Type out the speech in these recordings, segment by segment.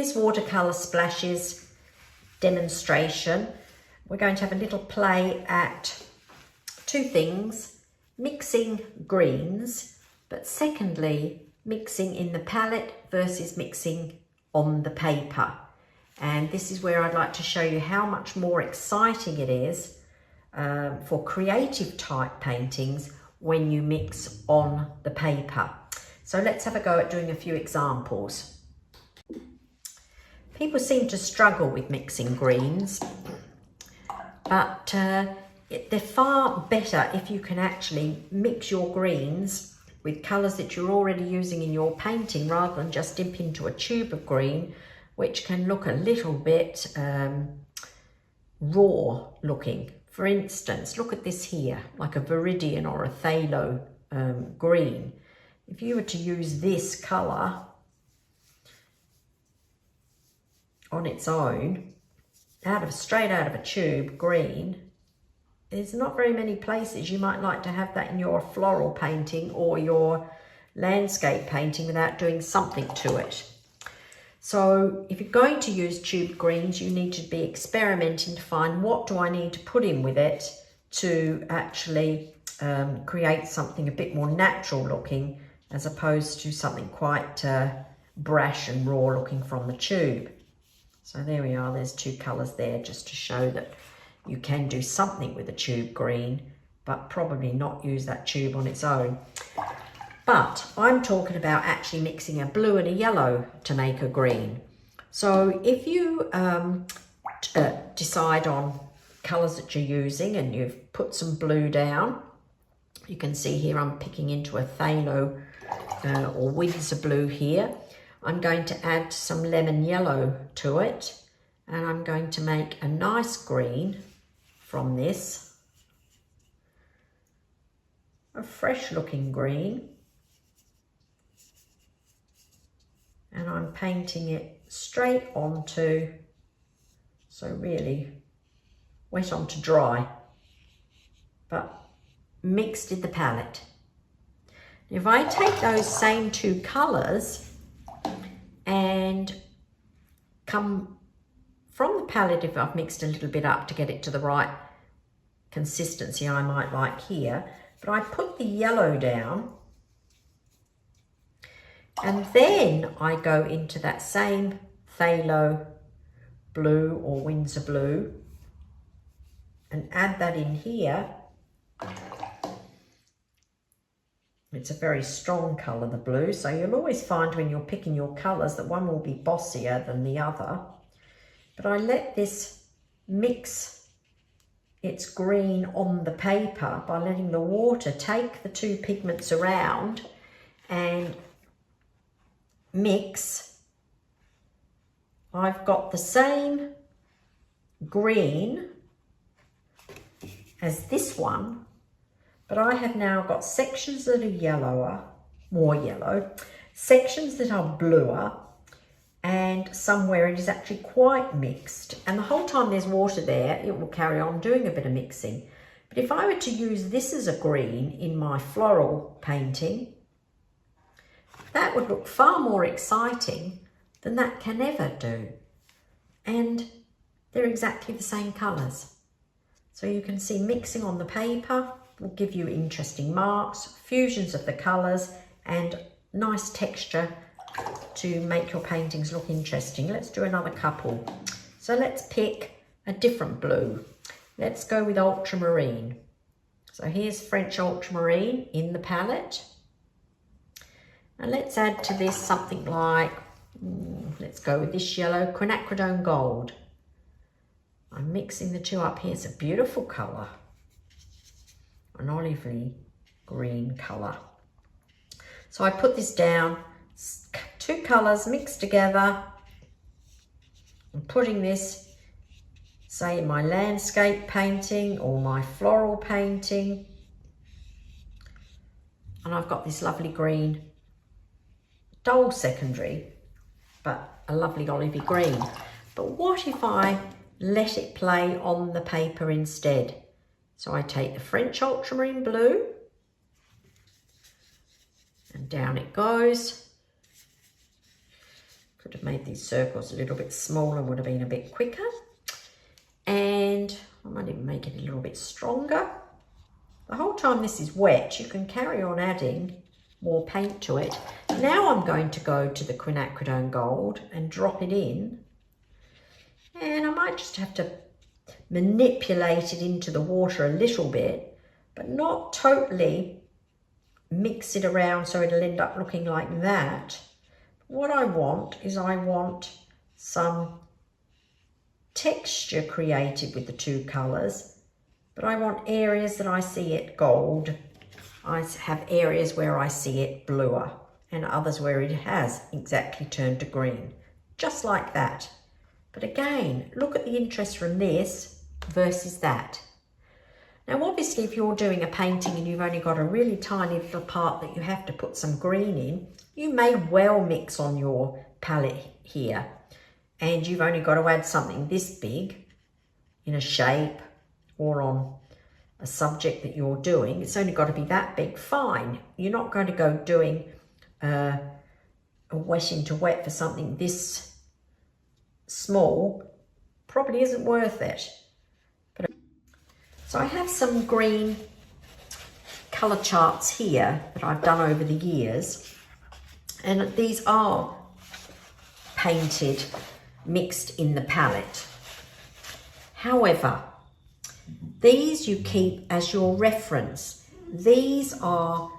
this watercolour splashes demonstration, we're going to have a little play at two things: mixing greens, but secondly, mixing in the palette versus mixing on the paper. And this is where I'd like to show you how much more exciting it is for creative type paintings when you mix on the paper. So let's have a go at doing a few examples. People seem to struggle with mixing greens, but they're far better if you can actually mix your greens with colours that you're already using in your painting, rather than just dip into a tube of green, which can look a little bit raw looking. For instance, look at this here, like a viridian or a phthalo green. If you were to use this colour on its own, straight out of a tube green, there's not very many places you might like to have that in your floral painting or your landscape painting without doing something to it. So if you're going to use tube greens, you need to be experimenting to find, what do I need to put in with it to actually create something a bit more natural looking, as opposed to something quite brash and raw looking from the tube. So there we are, there's two colours there, just to show that you can do something with a tube green, but probably not use that tube on its own. But I'm talking about actually mixing a blue and a yellow to make a green. So if you decide on colours that you're using and you've put some blue down, you can see here I'm picking into a phthalo or Windsor blue here. I'm going to add some lemon yellow to it, and I'm going to make a nice green from this, a fresh looking green. And I'm painting it straight onto, so really wet onto dry, but mixed in the palette. If I take those same two colours and come from the palette, if I've mixed a little bit up to get it to the right consistency I might like here, but I put the yellow down, and then I go into that same phthalo blue or Windsor blue and add that in here. It's a very strong colour, the blue, so you'll always find when you're picking your colours that one will be bossier than the other. But I let this mix its green on the paper by letting the water take the two pigments around and mix. I've got the same green as this one, but I have now got sections that are yellower, more yellow, sections that are bluer, and somewhere it is actually quite mixed. And the whole time there's water there, it will carry on doing a bit of mixing. But if I were to use this as a green in my floral painting, that would look far more exciting than that can ever do. And they're exactly the same colours. So you can see mixing on the paper will give you interesting marks, fusions of the colours, and nice texture to make your paintings look interesting. Let's do another couple. So let's pick a different blue. Let's go with ultramarine. So here's French ultramarine in the palette. And let's add to this something like, let's go with this yellow, quinacridone gold. I'm mixing the two up here. It's a beautiful colour, an olivey green colour. So I put this down, two colours mixed together. I'm putting this, say, in my landscape painting or my floral painting. And I've got this lovely green, dull secondary, but a lovely olivey green. But what if I let it play on the paper instead? So I take the French ultramarine blue and down it goes. Could have made these circles a little bit smaller, would have been a bit quicker. And I might even make it a little bit stronger. The whole time this is wet, you can carry on adding more paint to it. Now I'm going to go to the quinacridone gold and drop it in. And I might just have to manipulate it into the water a little bit, but not totally mix it around so it'll end up looking like that. What I want is I want some texture created with the two colours, but I want areas that I see it gold. I have areas where I see it bluer and others where it has exactly turned to green, just like that. But again, look at the interest from this versus that. Now, obviously, if you're doing a painting and you've only got a really tiny little part that you have to put some green in, you may well mix on your palette here. And you've only got to add something this big in a shape or on a subject that you're doing. It's only got to be that big, fine. You're not going to go doing a wet into wet for something this small, probably isn't worth it. So I have some green colour charts here that I've done over the years, and these are painted, mixed in the palette. However, these you keep as your reference. These are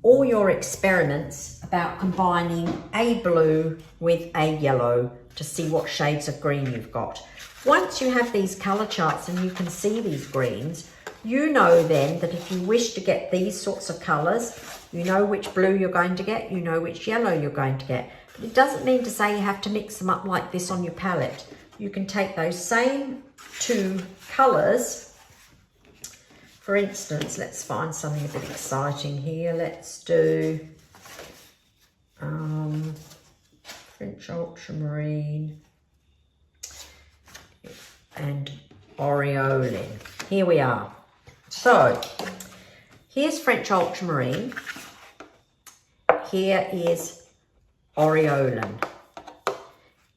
all your experiments about combining a blue with a yellow to see what shades of green you've got. Once you have these colour charts and you can see these greens, you know then that if you wish to get these sorts of colours, you know which blue you're going to get, you know which yellow you're going to get. But it doesn't mean to say you have to mix them up like this on your palette. You can take those same two colours. For instance, let's find something a bit exciting here. Let's do French ultramarine and aureolin. Here we are. So here's French ultramarine. Here is aureolin.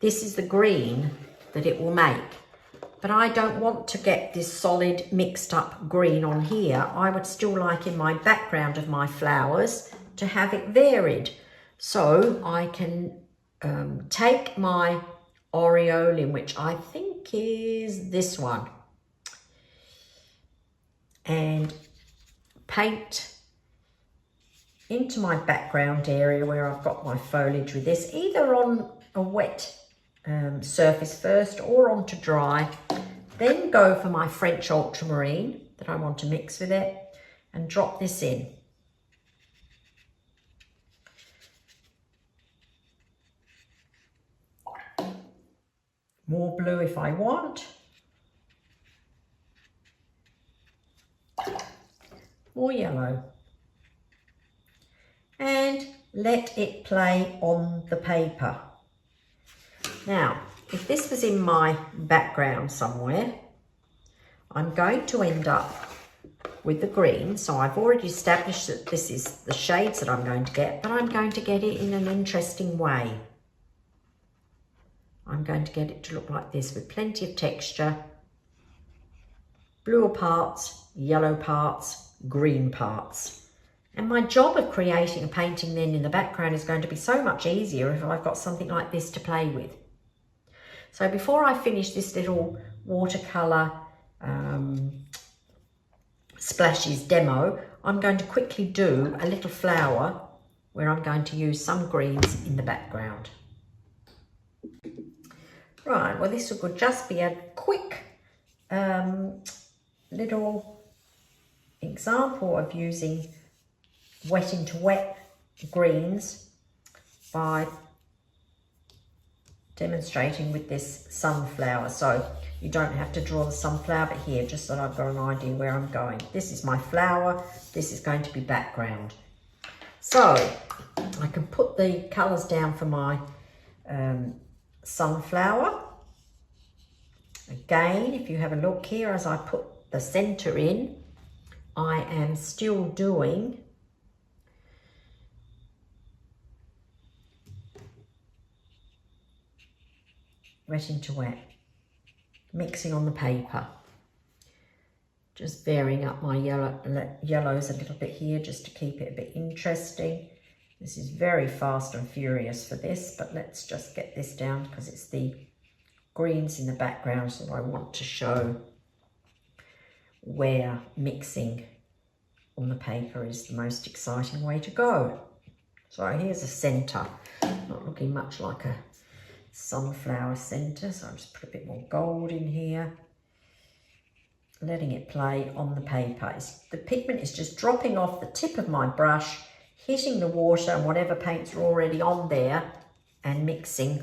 This is the green that it will make. But I don't want to get this solid mixed up green on here. I would still like in my background of my flowers to have it varied. So I can take my aureolin, which I think is this one, and paint into my background area where I've got my foliage with this, either on a wet surface first or onto dry, then go for my French ultramarine that I want to mix with it and drop this in. More blue if I want. More yellow. And let it play on the paper. Now, if this was in my background somewhere, I'm going to end up with the green. So I've already established that this is the shades that I'm going to get, but I'm going to get it in an interesting way. I'm going to get it to look like this with plenty of texture, bluer parts, yellow parts, green parts. And my job of creating a painting then in the background is going to be so much easier if I've got something like this to play with. So before I finish this little watercolour splashes demo, I'm going to quickly do a little flower where I'm going to use some greens in the background. Right, well this could just be a quick little example of using wet into wet greens by demonstrating with this sunflower. So you don't have to draw the sunflower, but here, just so that I've got an idea where I'm going. This is my flower, this is going to be background. So I can put the colours down for my sunflower. Again, if you have a look here, as I put the centre in, I am still doing wet into wet, mixing on the paper. Just varying up my yellows a little bit here just to keep it a bit interesting. This is very fast and furious for this, but let's just get this down because it's the greens in the background, so I want to show where mixing on the paper is the most exciting way to go. So here's a centre, not looking much like a sunflower centre, so I'll just put a bit more gold in here, letting it play on the paper. The pigment is just dropping off the tip of my brush, hitting the water and whatever paints are already on there and mixing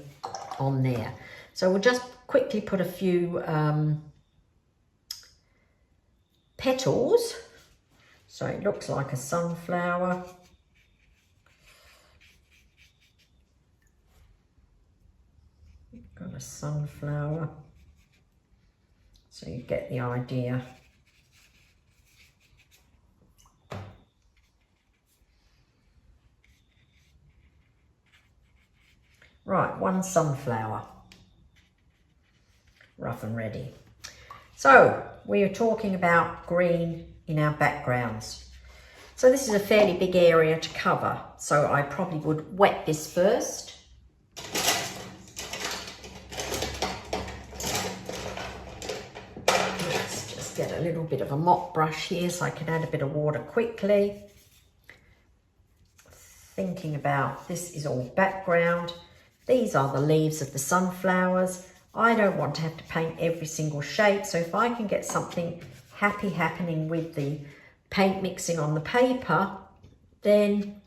on there. So we'll just quickly put a few petals. So it looks like a sunflower. Got a sunflower. So you get the idea. Right, one sunflower, rough and ready. So we are talking about green in our backgrounds. So this is a fairly big area to cover, so I probably would wet this first. Let's just get a little bit of a mop brush here so I can add a bit of water quickly. Thinking about this is all background. These are the leaves of the sunflowers. I don't want to have to paint every single shape, so if I can get something happy happening with the paint mixing on the paper, then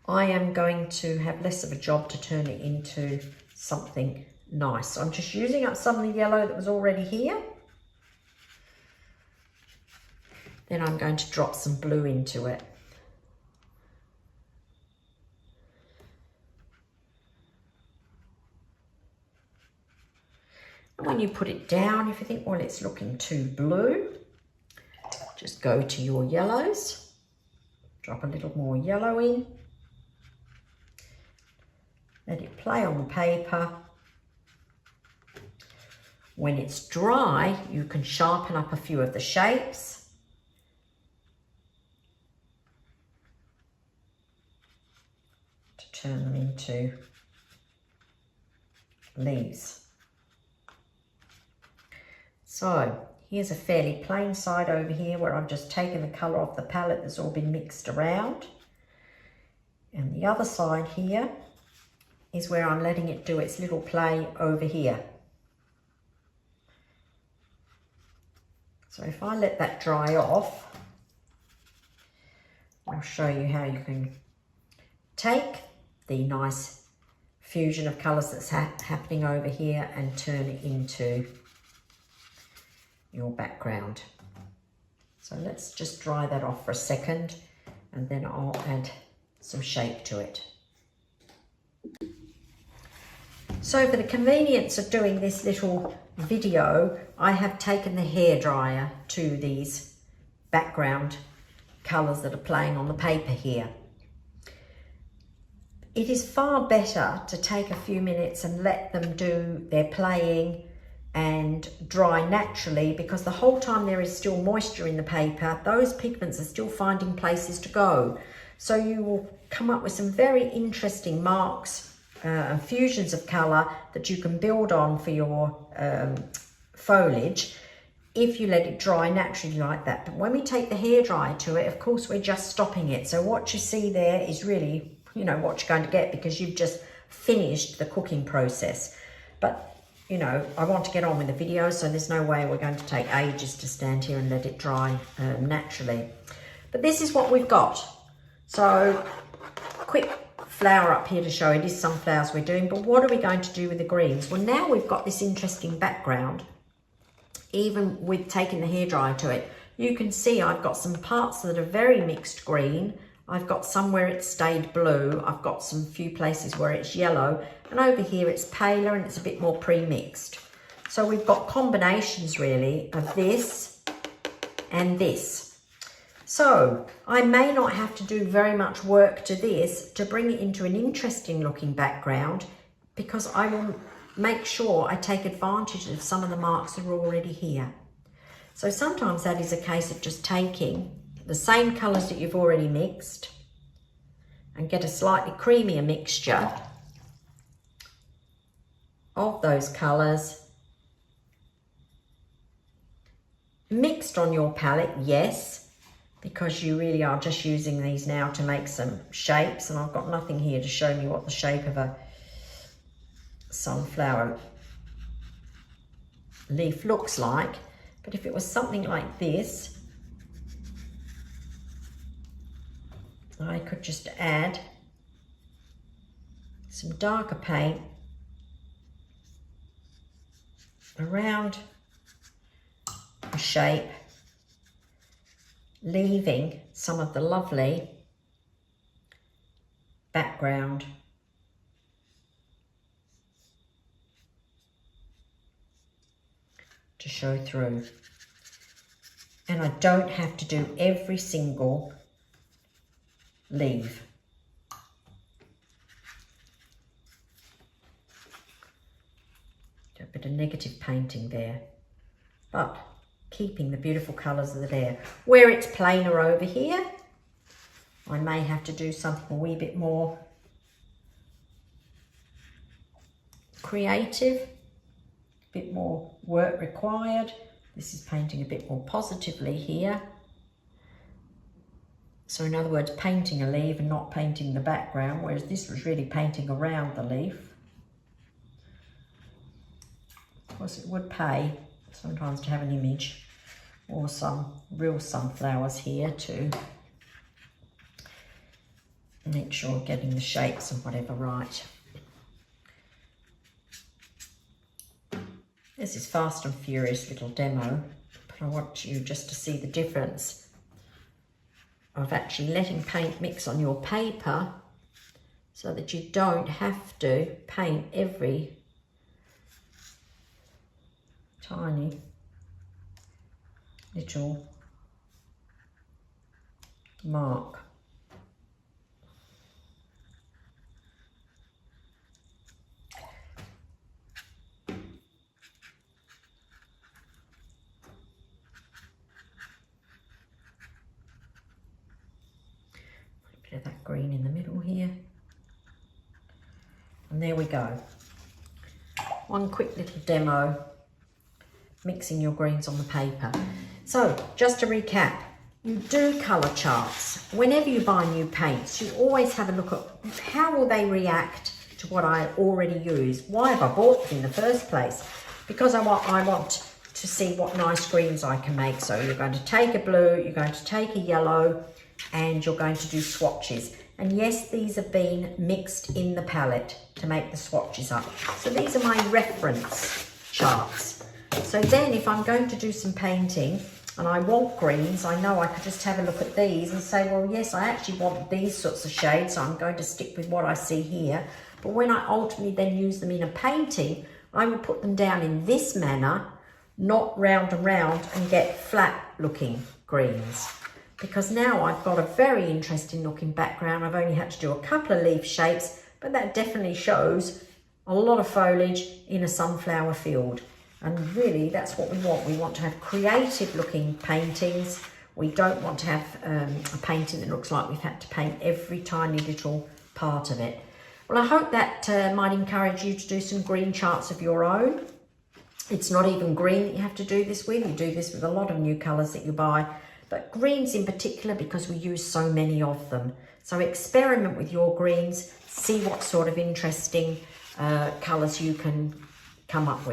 I am going to have less of a job to turn it into something nice. So I'm just using up some of the yellow that was already here. Then I'm going to drop some blue into it. When you put it down, if you think, well, it's looking too blue, just go to your yellows, drop a little more yellow in, let it play on the paper. When it's dry, you can sharpen up a few of the shapes. To turn them into leaves. So here's a fairly plain side over here where I've just taken the colour off the palette that's all been mixed around. And the other side here is where I'm letting it do its little play over here. So if I let that dry off, I'll show you how you can take the nice fusion of colours that's happening over here and turn it into your background. So let's just dry that off for a second and then I'll add some shape to it. So for the convenience of doing this little video, I have taken the hairdryer to these background colours that are playing on the paper here. It is far better to take a few minutes and let them do their playing and dry naturally, because the whole time there is still moisture in the paper, those pigments are still finding places to go. So you will come up with some very interesting marks and fusions of colour that you can build on for your foliage if you let it dry naturally like that. But when we take the hairdryer to it, of course, we're just stopping it. So what you see there is really, you know, what you're going to get because you've just finished the cooking process. But you know, I want to get on with the video, so there's no way we're going to take ages to stand here and let it dry naturally. But this is what we've got. So, quick flower up here to show it is sunflowers we're doing, but what are we going to do with the greens? Well, now we've got this interesting background, even with taking the hairdryer to it. You can see I've got some parts that are very mixed green. I've got some where it's stayed blue. I've got some few places where it's yellow. And over here it's paler and it's a bit more pre-mixed. So we've got combinations really of this and this. So I may not have to do very much work to this to bring it into an interesting looking background, because I will make sure I take advantage of some of the marks that are already here. So sometimes that is a case of just taking the same colours that you've already mixed and get a slightly creamier mixture of those colours mixed on your palette, yes, because you really are just using these now to make some shapes, and I've got nothing here to show me what the shape of a sunflower leaf looks like. But if it was something like this, I could just add some darker paint around the shape, leaving some of the lovely background to show through. And I don't have to do every single leaf. Do a bit of negative painting there, but keeping the beautiful colours that are there. Where it's plainer over here, I may have to do something a wee bit more creative, a bit more work required. This is painting a bit more positively here. So in other words, painting a leaf and not painting the background, whereas this was really painting around the leaf. Of course, it would pay sometimes to have an image or some real sunflowers here to make sure getting the shapes and whatever right. This is fast and furious little demo, but I want you just to see the difference of actually letting paint mix on your paper so that you don't have to paint every tiny little mark. A bit of that green in the middle here. And there we go. One quick little demo, mixing your greens on the paper. So just to recap, you do colour charts. Whenever you buy new paints, you always have a look at how will they react to what I already use. Why have I bought them in the first place? Because I want to see what nice greens I can make. So you're going to take a blue, you're going to take a yellow, and you're going to do swatches. And yes, these have been mixed in the palette to make the swatches up. So these are my reference charts. So then if I'm going to do some painting and I want greens, I know I could just have a look at these and say, well, yes, I actually want these sorts of shades, so I'm going to stick with what I see here. But when I ultimately then use them in a painting, I will put them down in this manner, not round and round, and get flat looking greens. Because now I've got a very interesting looking background. I've only had to do a couple of leaf shapes, but that definitely shows a lot of foliage in a sunflower field. And really, that's what we want. We want to have creative looking paintings. We don't want to have a painting that looks like we've had to paint every tiny little part of it. Well, I hope that might encourage you to do some green charts of your own. It's not even green that you have to do this with. You do this with a lot of new colours that you buy, but greens in particular because we use so many of them. So experiment with your greens, see what sort of interesting colours you can come up with.